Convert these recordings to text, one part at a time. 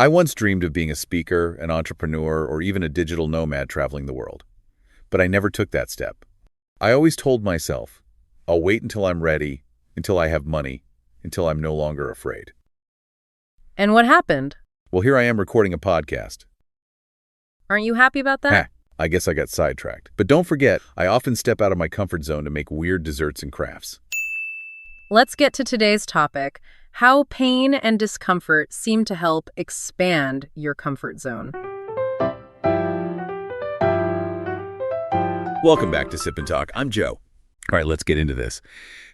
I once dreamed of being a speaker, an entrepreneur, or even a digital nomad traveling the world. But I never took that step. I always told myself, I'll wait until I'm ready, until I have money, until I'm no longer afraid. And what happened? Well, here I am recording a podcast. Aren't you happy about that? I guess I got sidetracked. But don't forget, I often step out of my comfort zone to make weird desserts and crafts. Let's get to today's topic, how pain and discomfort seem to help expand your comfort zone. Welcome back to Sip and Talk. I'm Joe. All right, let's get into this.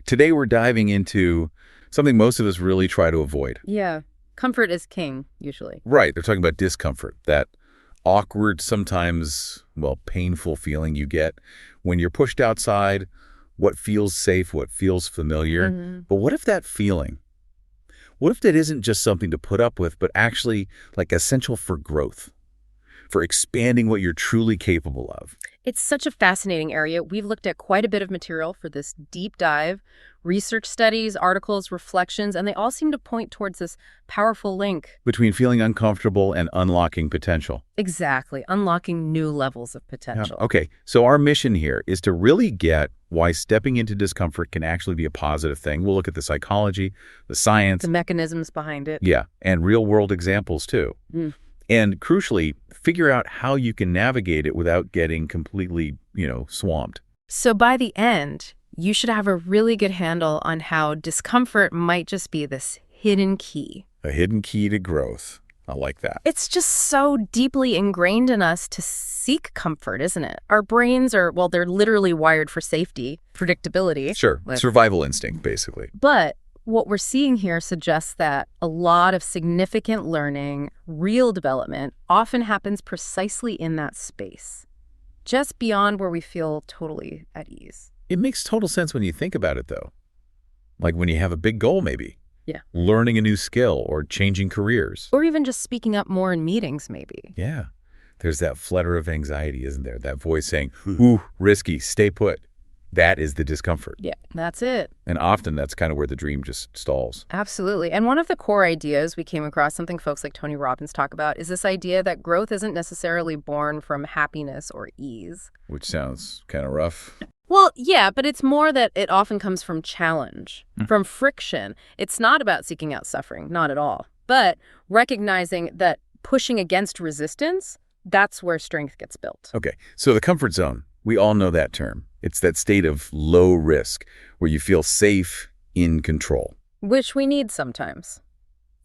Today we're diving into something most of us really try to avoid. Yeah, comfort is king, usually. Right, they're talking about discomfort, that awkward, sometimes, well, painful feeling you get when you're pushed outside, what feels safe, what feels familiar. But what if that feeling, what if that isn't just something to put up with, but actually like essential for growth, for expanding what you're truly capable of? It's such a fascinating area. We've looked at quite a bit of material for this deep dive, research studies, articles, reflections, and they all seem to point towards this powerful link Between feeling uncomfortable and unlocking potential. Exactly, unlocking new levels of potential. Okay, so our mission here is to really get why stepping into discomfort can actually be a positive thing. We'll look at the psychology, the science. The mechanisms behind it. Yeah, and real-world examples too. And crucially, figure out how you can navigate it without getting completely, swamped. So by the end, you should have a really good handle on how discomfort might just be this hidden key. A hidden key to growth. I like that. It's just so deeply ingrained in us to seek comfort, isn't it? Our brains are, well, they're literally wired for safety, predictability. Sure, survival instinct, basically. But what we're seeing here suggests that a lot of significant learning, real development, often happens precisely in that space, just beyond where we feel totally at ease. It makes total sense when you think about it, though. Like when you have a big goal, maybe. Yeah. Learning a new skill or changing careers. Or even just speaking up more in meetings, maybe. Yeah. There's that flutter of anxiety, isn't there? That voice saying, ooh, risky, stay put. That is the discomfort. Yeah, that's it. And often that's kind of where the dream just stalls. Absolutely. And one of the core ideas we came across, something folks like Tony Robbins talk about, is this idea that growth isn't necessarily born from happiness or ease. Which sounds kind of rough. Well, yeah, but it's more that it often comes from challenge, from friction. It's not about seeking out suffering, not at all. But recognizing that pushing against resistance, that's where strength gets built. Okay, so the comfort zone, we all know that term. It's that state of low risk where you feel safe, in control. Which we need sometimes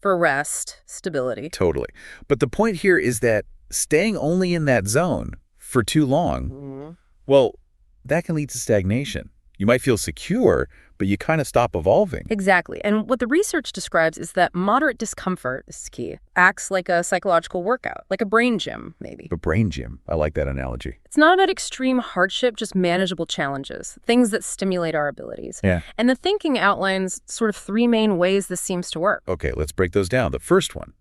for rest, stability. Totally. But the point here is that staying only in that zone for too long, well, that can lead to stagnation. You might feel secure, but you kind of stop evolving. Exactly. And what the research describes is that moderate discomfort, this is key, acts like a psychological workout, like a brain gym, maybe. A brain gym. I like that analogy. It's not about extreme hardship, just manageable challenges, things that stimulate our abilities. Yeah. And the thinking outlines sort of three main ways this seems to work. Okay, let's break those down. The first one,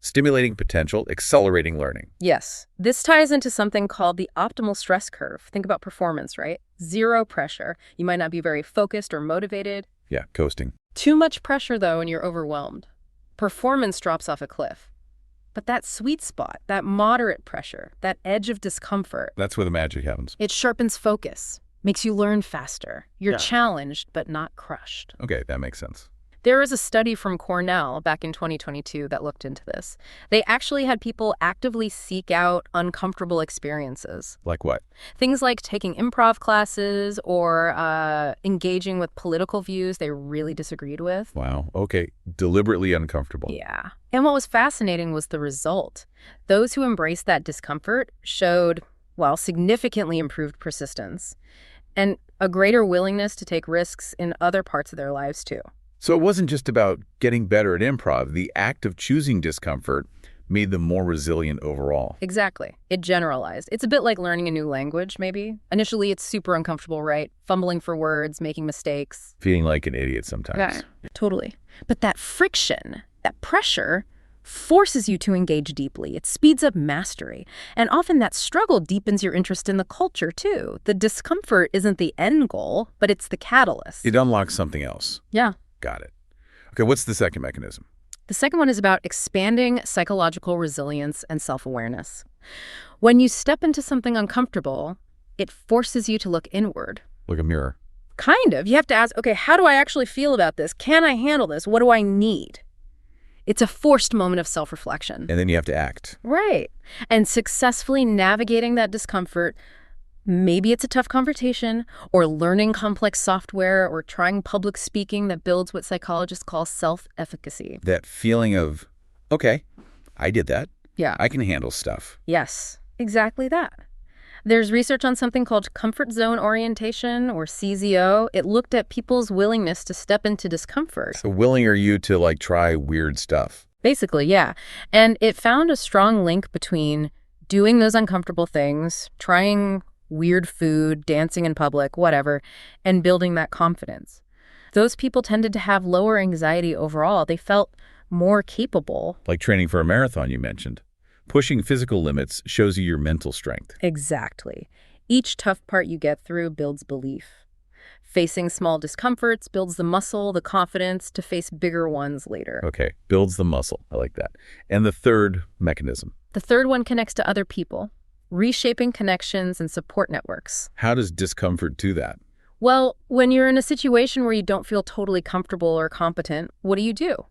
stimulating potential, accelerating learning. Yes. This ties into something called the optimal stress curve. Think about performance, right? Zero pressure. You might not be very focused or motivated. Yeah, coasting. Too much pressure, though, and you're overwhelmed. Performance drops off a cliff. But that sweet spot, that moderate pressure, that edge of discomfort, That's where the magic happens. it sharpens focus, makes you learn faster. You're challenged, but not crushed. Okay, that makes sense. There was a study from Cornell back in 2022 that looked into this. They actually had people actively seek out uncomfortable experiences. Like what? Things like taking improv classes or engaging with political views they really disagreed with. Wow. Okay, deliberately uncomfortable. Yeah. And what was fascinating was the result. Those who embraced that discomfort showed, well, significantly improved persistence and a greater willingness to take risks in other parts of their lives, too. So it wasn't just about getting better at improv. The act of choosing discomfort made them more resilient overall. Exactly. It generalized. It's a bit like learning a new language, maybe. Initially, it's super uncomfortable, right? Fumbling for words, making mistakes. Feeling like an idiot sometimes. Right. Totally. But that friction, that pressure, forces you to engage deeply. It speeds up mastery. And often that struggle deepens your interest in the culture, too. The discomfort isn't the end goal, but it's the catalyst. It unlocks something else. Yeah. Got it. Okay, what's the second mechanism? The second one is about expanding psychological resilience and self-awareness. When you step into something uncomfortable, it forces you to look inward. Like a mirror. Kind of. You have to ask, okay, how do I actually feel about this? Can I handle this? What do I need? It's a forced moment of self-reflection. And then you have to act. Right. And successfully navigating that discomfort, maybe it's a tough confrontation, or learning complex software, or trying public speaking that builds what psychologists call self-efficacy. That feeling of, okay, I did that. Yeah. I can handle stuff. Yes, exactly that. There's research on something called comfort zone orientation, or CZO. It looked at people's willingness to step into discomfort. So willing are you to like try weird stuff? Basically, yeah. And it found a strong link between doing those uncomfortable things, trying weird food, dancing in public, whatever, and building that confidence. Those people tended to have lower anxiety overall. They felt more capable. Like training for a marathon you mentioned. Pushing physical limits shows you your mental strength. Exactly. Each tough part you get through builds belief. Facing small discomforts builds the muscle, the confidence to face bigger ones later. Okay, builds the muscle. I like that. And the third mechanism. The third one connects to other people, reshaping connections and support networks. How does discomfort do that? Well, when you're in a situation where you don't feel totally comfortable or competent, what do?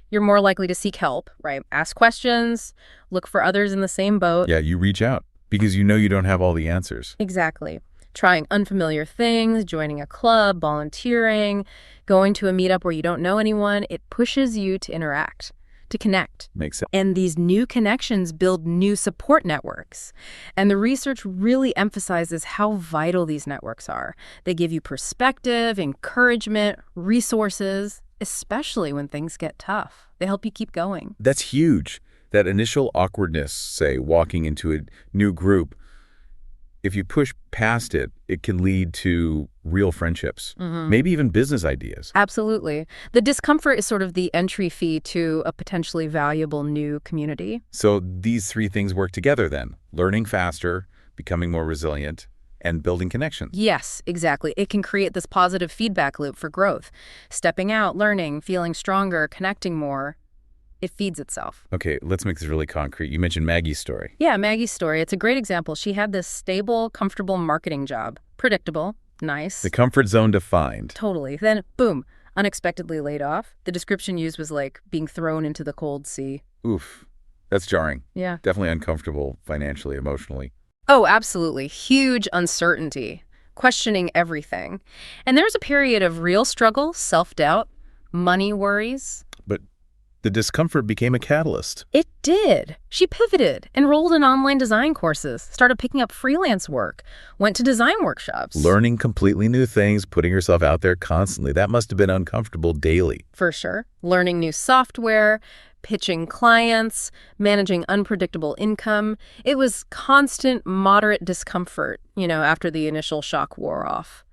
You're more likely to seek help, right? Ask questions, look for others in the same boat. Yeah, you reach out because you know you don't have all the answers. Exactly. Trying unfamiliar things, joining a club, volunteering, going to a meetup where you don't know anyone, it pushes you to interact, to connect. Makes sense. And these new connections build new support networks. And the research really emphasizes how vital these networks are. They give you perspective, encouragement, resources, especially when things get tough. They help you keep going. That's huge. That initial awkwardness, say, walking into a new group, if you push past it, it can lead to real friendships, maybe even business ideas. Absolutely. The discomfort is sort of the entry fee to a potentially valuable new community. So these three things work together then. Learning faster, becoming more resilient, and building connections. Yes, exactly. It can create this positive feedback loop for growth. Stepping out, learning, feeling stronger, connecting more. It feeds itself. Okay, let's make this really concrete. You mentioned Maggie's story. Yeah, Maggie's story. It's a great example. She had this stable, comfortable marketing job. Predictable. Nice. The comfort zone defined. Totally. Then, boom, unexpectedly laid off. The description used was like being thrown into the cold sea. Oof. That's jarring. Yeah. Definitely uncomfortable financially, emotionally. Oh, absolutely. Huge uncertainty. Questioning everything. And there's a period of real struggle, self-doubt, money worries. But the discomfort became a catalyst. It did. She pivoted, enrolled in online design courses, started picking up freelance work, went to design workshops. Learning completely new things, putting herself out there constantly. That must have been uncomfortable daily. For sure. Learning new software, pitching clients, managing unpredictable income. It was constant, moderate discomfort, after the initial shock wore off.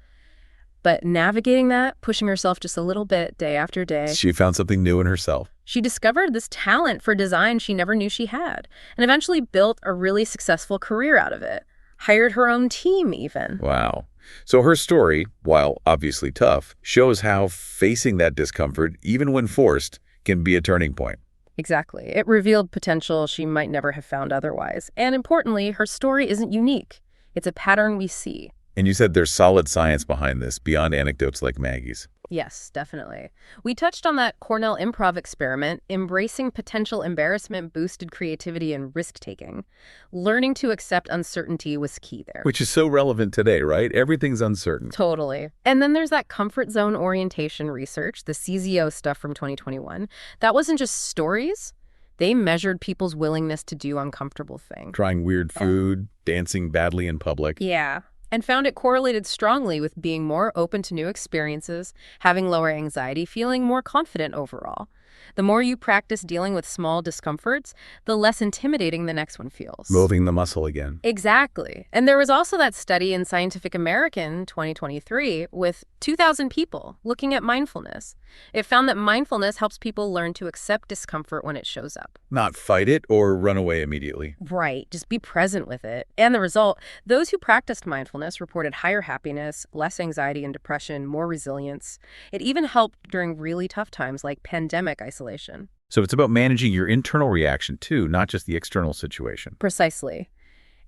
But navigating that, pushing herself just a little bit day after day. She found something new in herself. She discovered this talent for design she never knew she had, and eventually built a really successful career out of it. Hired her own team, even. Wow. So her story, while obviously tough, shows how facing that discomfort, even when forced, can be a turning point. Exactly. It revealed potential she might never have found otherwise. And importantly, her story isn't unique. It's a pattern we see. And you said there's solid science behind this, beyond anecdotes like Maggie's. Yes, definitely. We touched on that Cornell improv experiment. Embracing potential embarrassment boosted creativity and risk-taking. Learning to accept uncertainty was key there. Which is so relevant today, right? Everything's uncertain. Totally. And then there's that comfort zone orientation research, the CZO stuff from 2021. That wasn't just stories. They measured people's willingness to do uncomfortable things. Trying weird food, dancing badly in public. Yeah. And found it correlated strongly with being more open to new experiences, having lower anxiety, feeling more confident overall. The more you practice dealing with small discomforts, the less intimidating the next one feels. Moving the muscle again. Exactly. And there was also that study in Scientific American 2023 with 2,000 people looking at mindfulness. It found that mindfulness helps people learn to accept discomfort when it shows up. Not fight it or run away immediately. Right. Just be present with it. And the result, those who practiced mindfulness reported higher happiness, less anxiety and depression, more resilience. It even helped during really tough times like pandemic isolation. So it's about managing your internal reaction too, not just the external situation. Precisely.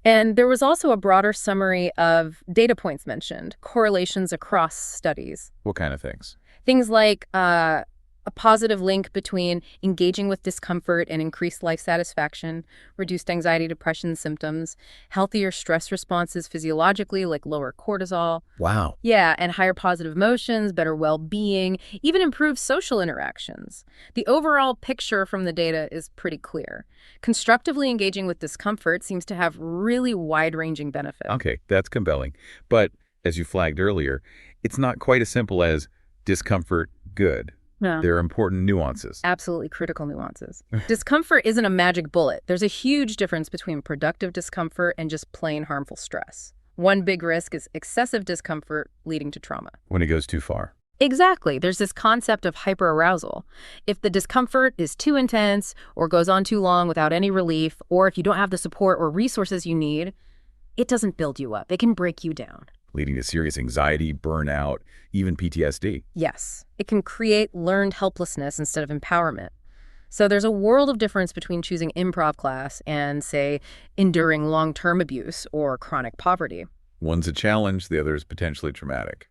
And there was also a broader summary of data points mentioned, correlations across studies. What kind of things? Things like a positive link between engaging with discomfort and increased life satisfaction, reduced anxiety, depression symptoms, healthier stress responses physiologically, like lower cortisol. Wow. Yeah, and higher positive emotions, better well-being, even improved social interactions. The overall picture from the data is pretty clear. Constructively engaging with discomfort seems to have really wide-ranging benefits. Okay, that's compelling. But as you flagged earlier, it's not quite as simple as discomfort, good. No. There are important nuances. Absolutely critical nuances. Discomfort isn't a magic bullet. There's a huge difference between productive discomfort and just plain harmful stress. One big risk is excessive discomfort leading to trauma. When it goes too far. Exactly. There's this concept of hyperarousal. If the discomfort is too intense or goes on too long without any relief, or if you don't have the support or resources you need, it doesn't build you up. It can break you down. Leading to serious anxiety, burnout, even PTSD. Yes, it can create learned helplessness instead of empowerment. So there's a world of difference between choosing improv class and, say, enduring long-term abuse or chronic poverty. One's a challenge, the other is potentially traumatic.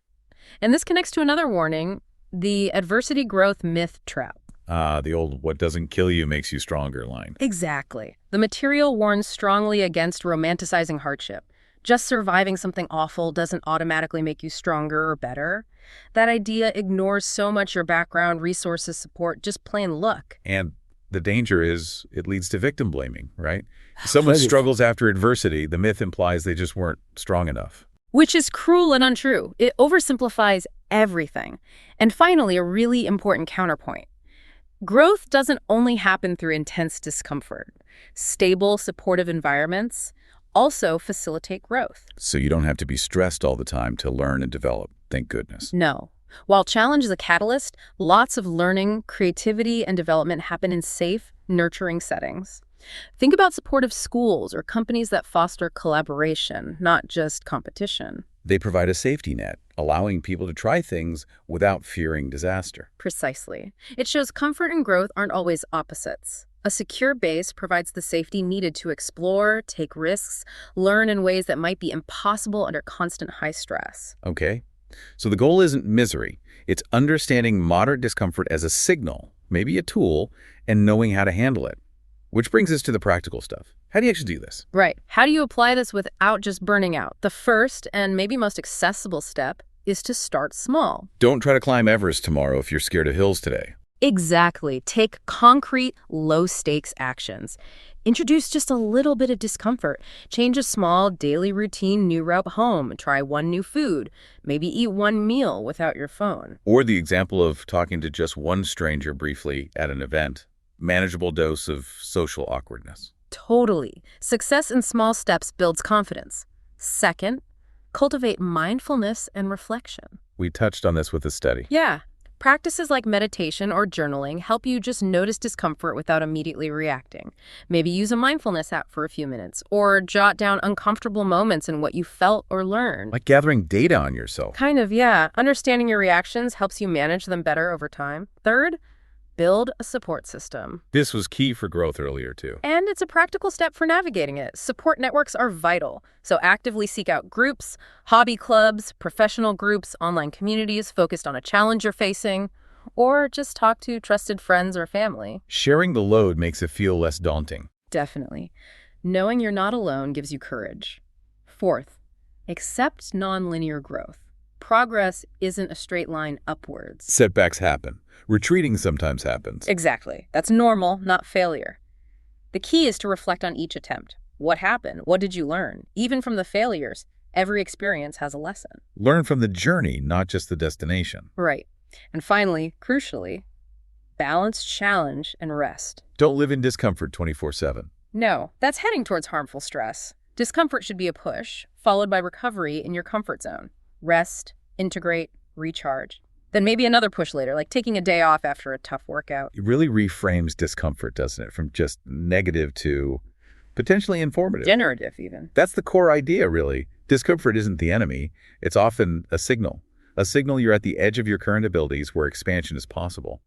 And this connects to another warning, the adversity growth myth trap. The old what doesn't kill you makes you stronger line. Exactly. The material warns strongly against romanticizing hardship. Just surviving something awful doesn't automatically make you stronger or better. That idea ignores so much your background, resources, support, just plain luck. And the danger is it leads to victim blaming, right? If someone struggles after adversity, the myth implies they just weren't strong enough. Which is cruel and untrue. It oversimplifies everything. And finally, a really important counterpoint. Growth doesn't only happen through intense discomfort. Stable, supportive environments also facilitate growth. So you don't have to be stressed all the time to learn and develop, thank goodness. No. While challenge is a catalyst, lots of learning, creativity, and development happen in safe, nurturing settings. Think about supportive schools or companies that foster collaboration, not just competition. They provide a safety net, allowing people to try things without fearing disaster. Precisely. It shows comfort and growth aren't always opposites. A secure base provides the safety needed to explore, take risks, learn in ways that might be impossible under constant high stress. Okay. So the goal isn't misery. It's understanding moderate discomfort as a signal, maybe a tool, and knowing how to handle it. Which brings us to the practical stuff. How do you actually do this? Right. How do you apply this without just burning out? The first and maybe most accessible step is to start small. Don't try to climb Everest tomorrow if you're scared of hills today. Exactly. Take concrete, low-stakes actions. Introduce just a little bit of discomfort. Change a small daily routine new route home. Try one new food. Maybe eat one meal without your phone. Or the example of talking to just one stranger briefly at an event. Manageable dose of social awkwardness. Totally. Success in small steps builds confidence. Second, cultivate mindfulness and reflection. We touched on this with a study. Yeah. Practices like meditation or journaling help you just notice discomfort without immediately reacting. Maybe use a mindfulness app for a few minutes, or jot down uncomfortable moments in what you felt or learned. Like gathering data on yourself. Kind of, yeah. Understanding your reactions helps you manage them better over time. Third, build a support system. This was key for growth earlier, too. And it's a practical step for navigating it. Support networks are vital, so actively seek out groups, hobby clubs, professional groups, online communities focused on a challenge you're facing, or just talk to trusted friends or family. Sharing the load makes it feel less daunting. Definitely. Knowing you're not alone gives you courage. Fourth, accept nonlinear growth. Progress isn't a straight line upwards. Setbacks happen. Retreating sometimes happens. Exactly. That's normal, not failure. The key is to reflect on each attempt. What happened? What did you learn? Even from the failures, every experience has a lesson. Learn from the journey, not just the destination. Right. And finally, crucially, balance challenge and rest. Don't live in discomfort 24/7. No, that's heading towards harmful stress. Discomfort should be a push, followed by recovery in your comfort zone. Rest, integrate, recharge. Then maybe another push later, like taking a day off after a tough workout. It really reframes discomfort, doesn't it? From just negative to potentially informative. Generative, even. That's the core idea, really. Discomfort isn't the enemy. It's often a signal. A signal you're at the edge of your current abilities where expansion is possible.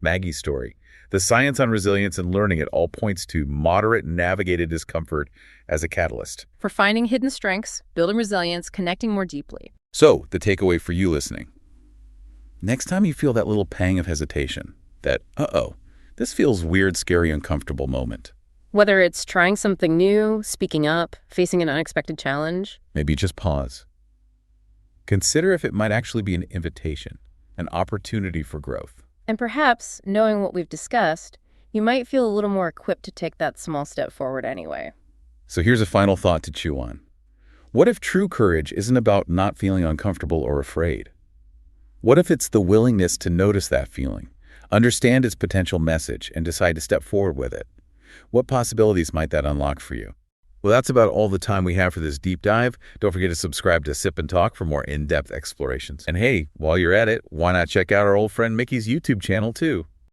Maggie's story. The science on resilience and learning it all points to moderate navigated discomfort as a catalyst. For finding hidden strengths, building resilience, connecting more deeply. So, the takeaway for you listening. Next time you feel that little pang of hesitation, that, this feels weird, scary, uncomfortable moment. Whether it's trying something new, speaking up, facing an unexpected challenge. Maybe just pause. Consider if it might actually be an invitation, an opportunity for growth. And perhaps, knowing what we've discussed, you might feel a little more equipped to take that small step forward anyway. So here's a final thought to chew on. What if true courage isn't about not feeling uncomfortable or afraid? What if it's the willingness to notice that feeling, understand its potential message, and decide to step forward with it? What possibilities might that unlock for you? Well, that's about all the time we have for this deep dive. Don't forget to subscribe to Sip and Talk for more in-depth explorations. And hey, while you're at it, why not check out our old friend Micky's YouTube channel too?